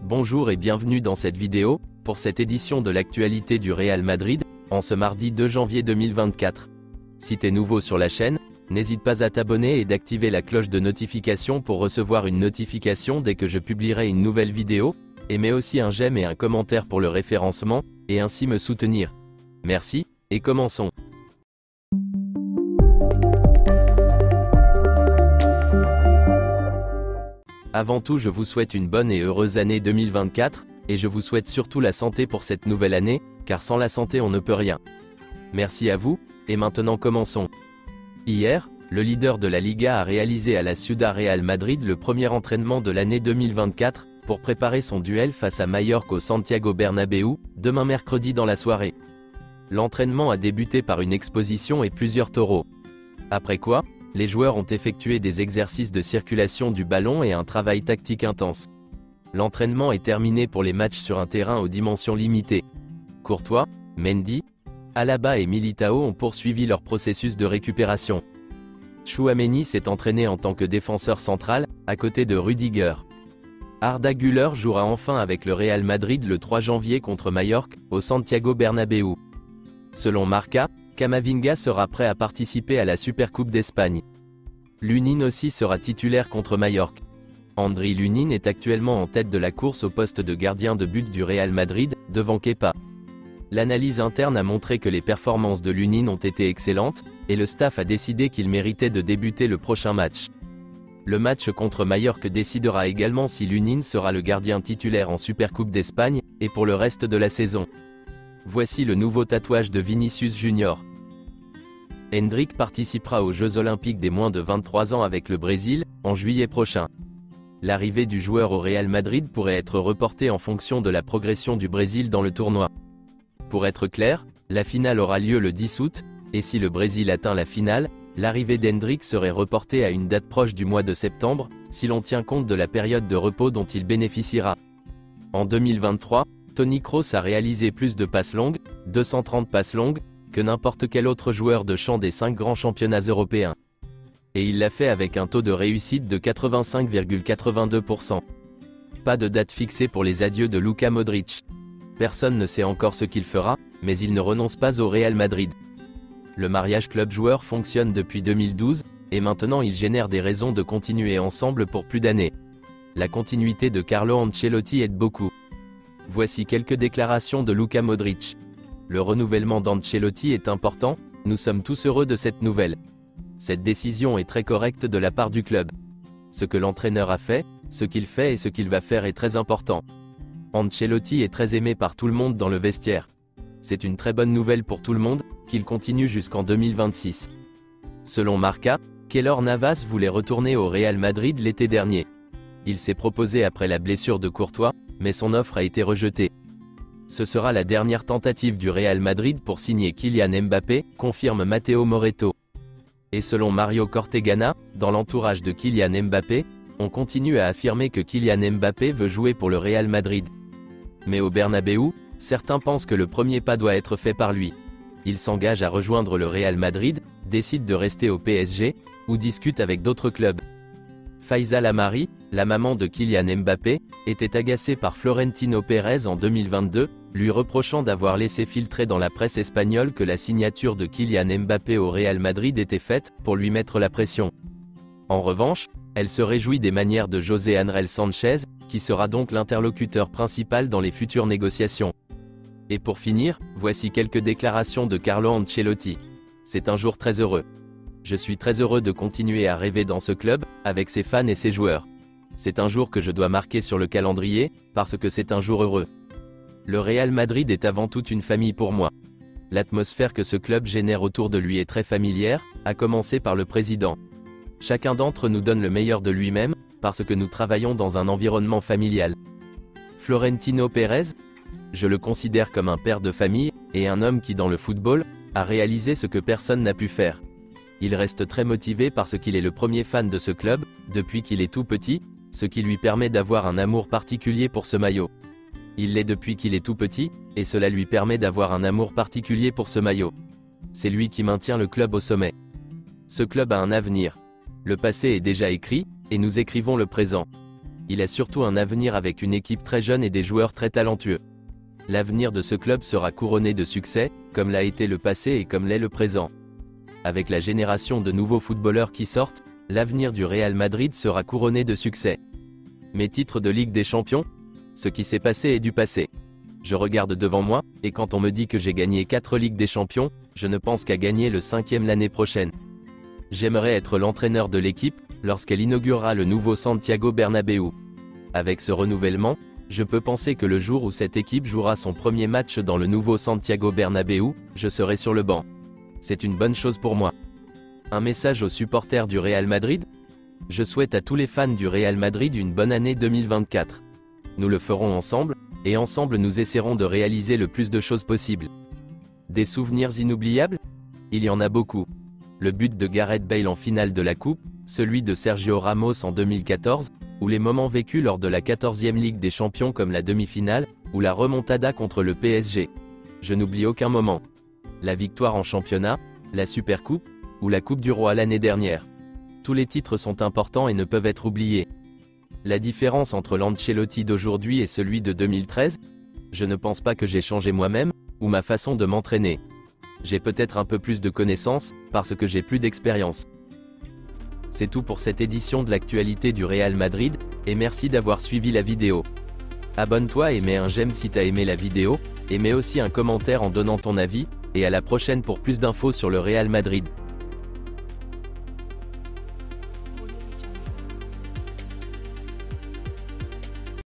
Bonjour et bienvenue dans cette vidéo, pour cette édition de l'actualité du Real Madrid, en ce mardi 2 janvier 2024. Si t'es nouveau sur la chaîne, n'hésite pas à t'abonner et d'activer la cloche de notification pour recevoir une notification dès que je publierai une nouvelle vidéo, et mets aussi un j'aime et un commentaire pour le référencement, et ainsi me soutenir. Merci, et commençons. Avant tout, je vous souhaite une bonne et heureuse année 2024, et je vous souhaite surtout la santé pour cette nouvelle année, car sans la santé on ne peut rien. Merci à vous, et maintenant commençons. Hier, le leader de la Liga a réalisé à la Ciudad Real Madrid le premier entraînement de l'année 2024, pour préparer son duel face à Mallorca au Santiago Bernabéu, demain mercredi dans la soirée. L'entraînement a débuté par une exposition et plusieurs taureaux. Après quoi, les joueurs ont effectué des exercices de circulation du ballon et un travail tactique intense. L'entraînement est terminé pour les matchs sur un terrain aux dimensions limitées. Courtois, Mendy, Alaba et Militao ont poursuivi leur processus de récupération. Tchouaméni s'est entraîné en tant que défenseur central, à côté de Rudiger. Arda Güler jouera enfin avec le Real Madrid le 3 janvier contre Mallorca, au Santiago Bernabéu. Selon Marca, Camavinga sera prêt à participer à la Supercoupe d'Espagne. Lunin aussi sera titulaire contre Mallorca. Andriy Lunin est actuellement en tête de la course au poste de gardien de but du Real Madrid, devant Kepa. L'analyse interne a montré que les performances de Lunin ont été excellentes, et le staff a décidé qu'il méritait de débuter le prochain match. Le match contre Mallorca décidera également si Lunin sera le gardien titulaire en Supercoupe d'Espagne, et pour le reste de la saison. Voici le nouveau tatouage de Vinicius Junior. Endrick participera aux Jeux Olympiques des moins de 23 ans avec le Brésil, en juillet prochain. L'arrivée du joueur au Real Madrid pourrait être reportée en fonction de la progression du Brésil dans le tournoi. Pour être clair, la finale aura lieu le 10 août, et si le Brésil atteint la finale, l'arrivée d'Endrick serait reportée à une date proche du mois de septembre, si l'on tient compte de la période de repos dont il bénéficiera. En 2023, Toni Kroos a réalisé plus de passes longues, 230 passes longues, que n'importe quel autre joueur de champ des 5 grands championnats européens. Et il l'a fait avec un taux de réussite de 85,82%. Pas de date fixée pour les adieux de Luka Modric. Personne ne sait encore ce qu'il fera, mais il ne renonce pas au Real Madrid. Le mariage club-joueur fonctionne depuis 2012, et maintenant il génère des raisons de continuer ensemble pour plus d'années. La continuité de Carlo Ancelotti aide beaucoup. Voici quelques déclarations de Luka Modric. Le renouvellement d'Ancelotti est important, nous sommes tous heureux de cette nouvelle. Cette décision est très correcte de la part du club. Ce que l'entraîneur a fait, ce qu'il fait et ce qu'il va faire est très important. Ancelotti est très aimé par tout le monde dans le vestiaire. C'est une très bonne nouvelle pour tout le monde, qu'il continue jusqu'en 2026. Selon Marca, Keylor Navas voulait retourner au Real Madrid l'été dernier. Il s'est proposé après la blessure de Courtois, mais son offre a été rejetée. Ce sera la dernière tentative du Real Madrid pour signer Kylian Mbappé, confirme Matteo Moretto. Et selon Mario Cortegana, dans l'entourage de Kylian Mbappé, on continue à affirmer que Kylian Mbappé veut jouer pour le Real Madrid. Mais au Bernabéu, certains pensent que le premier pas doit être fait par lui. Il s'engage à rejoindre le Real Madrid, décide de rester au PSG, ou discute avec d'autres clubs. Faiza Lamari, la maman de Kylian Mbappé, était agacée par Florentino Pérez en 2022, lui reprochant d'avoir laissé filtrer dans la presse espagnole que la signature de Kylian Mbappé au Real Madrid était faite, pour lui mettre la pression. En revanche, elle se réjouit des manières de José Ángel Sánchez, qui sera donc l'interlocuteur principal dans les futures négociations. Et pour finir, voici quelques déclarations de Carlo Ancelotti. C'est un jour très heureux. Je suis très heureux de continuer à rêver dans ce club, avec ses fans et ses joueurs. C'est un jour que je dois marquer sur le calendrier, parce que c'est un jour heureux. Le Real Madrid est avant tout une famille pour moi. L'atmosphère que ce club génère autour de lui est très familière, à commencer par le président. Chacun d'entre nous donne le meilleur de lui-même, parce que nous travaillons dans un environnement familial. Florentino Pérez, je le considère comme un père de famille, et un homme qui dans le football, a réalisé ce que personne n'a pu faire. Il reste très motivé parce qu'il est le premier fan de ce club, depuis qu'il est tout petit, ce qui lui permet d'avoir un amour particulier pour ce maillot. Il l'est depuis qu'il est tout petit, et cela lui permet d'avoir un amour particulier pour ce maillot. C'est lui qui maintient le club au sommet. Ce club a un avenir. Le passé est déjà écrit, et nous écrivons le présent. Il a surtout un avenir avec une équipe très jeune et des joueurs très talentueux. L'avenir de ce club sera couronné de succès, comme l'a été le passé et comme l'est le présent. Avec la génération de nouveaux footballeurs qui sortent, l'avenir du Real Madrid sera couronné de succès. Mes titres de Ligue des Champions? Ce qui s'est passé est du passé. Je regarde devant moi, et quand on me dit que j'ai gagné 4 Ligues des Champions, je ne pense qu'à gagner le 5e l'année prochaine. J'aimerais être l'entraîneur de l'équipe, lorsqu'elle inaugurera le nouveau Santiago Bernabéu. Avec ce renouvellement, je peux penser que le jour où cette équipe jouera son premier match dans le nouveau Santiago Bernabéu, je serai sur le banc. C'est une bonne chose pour moi. Un message aux supporters du Real Madrid? Je souhaite à tous les fans du Real Madrid une bonne année 2024. Nous le ferons ensemble, et ensemble nous essaierons de réaliser le plus de choses possibles. Des souvenirs inoubliables? Il y en a beaucoup. Le but de Gareth Bale en finale de la Coupe, celui de Sergio Ramos en 2014, ou les moments vécus lors de la 14e Ligue des Champions comme la demi-finale, ou la remontada contre le PSG. Je n'oublie aucun moment. La victoire en championnat, la Supercoupe, ou la Coupe du Roi l'année dernière. Tous les titres sont importants et ne peuvent être oubliés. La différence entre l'Ancelotti d'aujourd'hui et celui de 2013? Je ne pense pas que j'ai changé moi-même, ou ma façon de m'entraîner. J'ai peut-être un peu plus de connaissances, parce que j'ai plus d'expérience. C'est tout pour cette édition de l'actualité du Real Madrid, et merci d'avoir suivi la vidéo. Abonne-toi et mets un j'aime si t'as aimé la vidéo, et mets aussi un commentaire en donnant ton avis, et à la prochaine pour plus d'infos sur le Real Madrid.